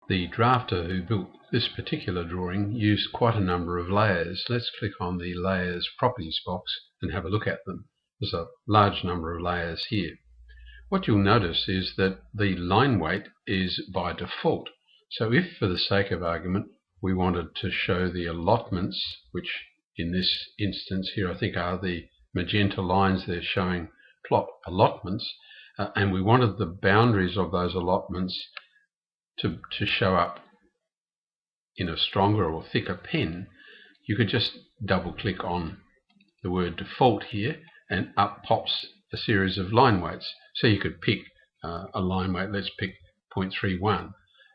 The drafter who built this particular drawing used quite a number of layers. Let's click on the Layers Properties box and have a look at them. There's a large number of layers here. What you'll notice is that the line weight is by default. So if, for the sake of argument, we wanted to show the allotments, which in this instance here I think are the magenta lines they're showing plot allotments, and we wanted the boundaries of those allotments to show up in a stronger or thicker pen, you could just double click on the word default here and up pops a series of line weights. So you could pick a line weight, let's pick 0.31,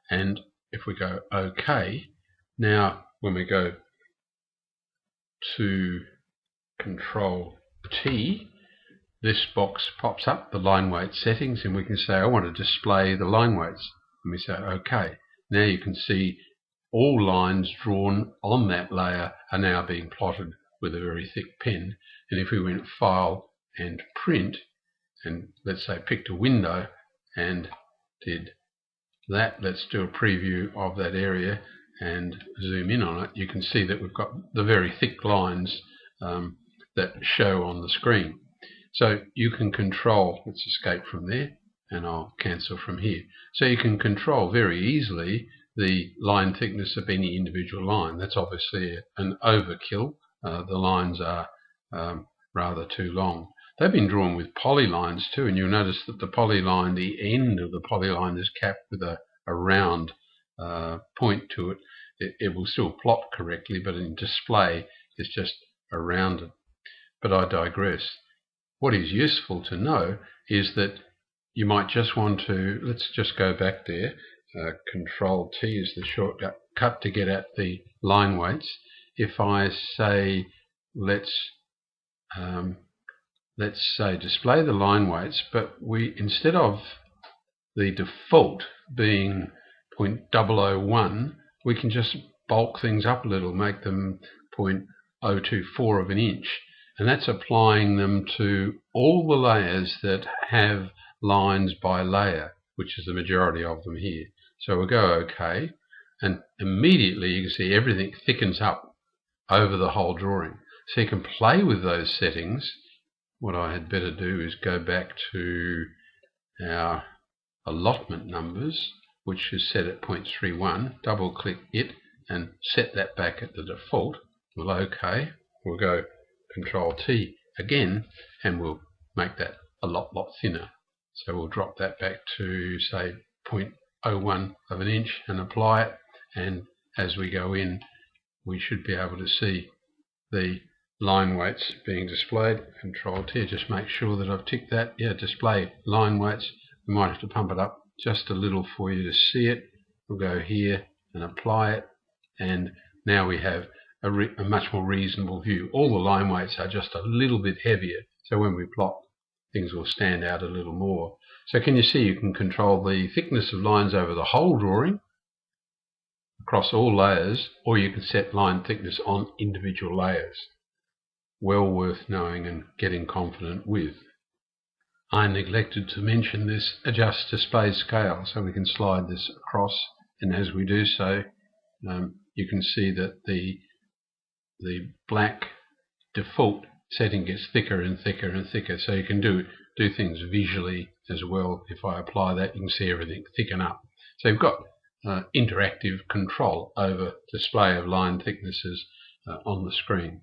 and if we go OK, now when we go to Control T, this box pops up, the line weight settings, and we can say I want to display the line weights. And we say OK. Now you can see all lines drawn on that layer are now being plotted with a very thick pen. And if we went File and Print, and let's say picked a window and did that, let's do a preview of that area and zoom in on it, you can see that we've got the very thick lines that show on the screen. So you can control, let's escape from there, and I'll cancel from here. So you can control very easily the line thickness of any individual line. That's obviously an overkill. The lines are rather too long. They've been drawn with polylines too, and you'll notice that the polyline, the end of the polyline is capped with a round point to it. It will still plot correctly, but in display it's just rounded. But I digress. What is useful to know is that you might just want to, let's just go back there, Control T is the shortcut to get at the line weights. If I say, let's say display the line weights, but we, instead of the default being 0.001, we can just bulk things up a little, make them 0.024 of an inch. And that's applying them to all the layers that have lines by layer, which is the majority of them here. So we'll go OK, and immediately you can see everything thickens up over the whole drawing. So you can play with those settings. What I had better do is go back to our allotment numbers, which is set at 0.31, double click it and set that back at the default. We'll OK, we'll go Control T again, and we'll make that a lot thinner. So we'll drop that back to say 0.01 of an inch and apply it, and as we go in we should be able to see the line weights being displayed. Control T, just make sure that I've ticked that. Yeah, display line weights. We might have to pump it up just a little for you to see it. We'll go here and apply it, and now we have a much more reasonable view. All the line weights are just a little bit heavier, so when we plot, things will stand out a little more. So can you see you can control the thickness of lines over the whole drawing across all layers, or you can set line thickness on individual layers. Well worth knowing and getting confident with. I neglected to mention this adjust display scale, so we can slide this across, and as we do so you can see that the black default setting gets thicker and thicker and thicker, so you can do things visually as well. If I apply that, you can see everything thicken up. So you've got interactive control over display of line thicknesses on the screen.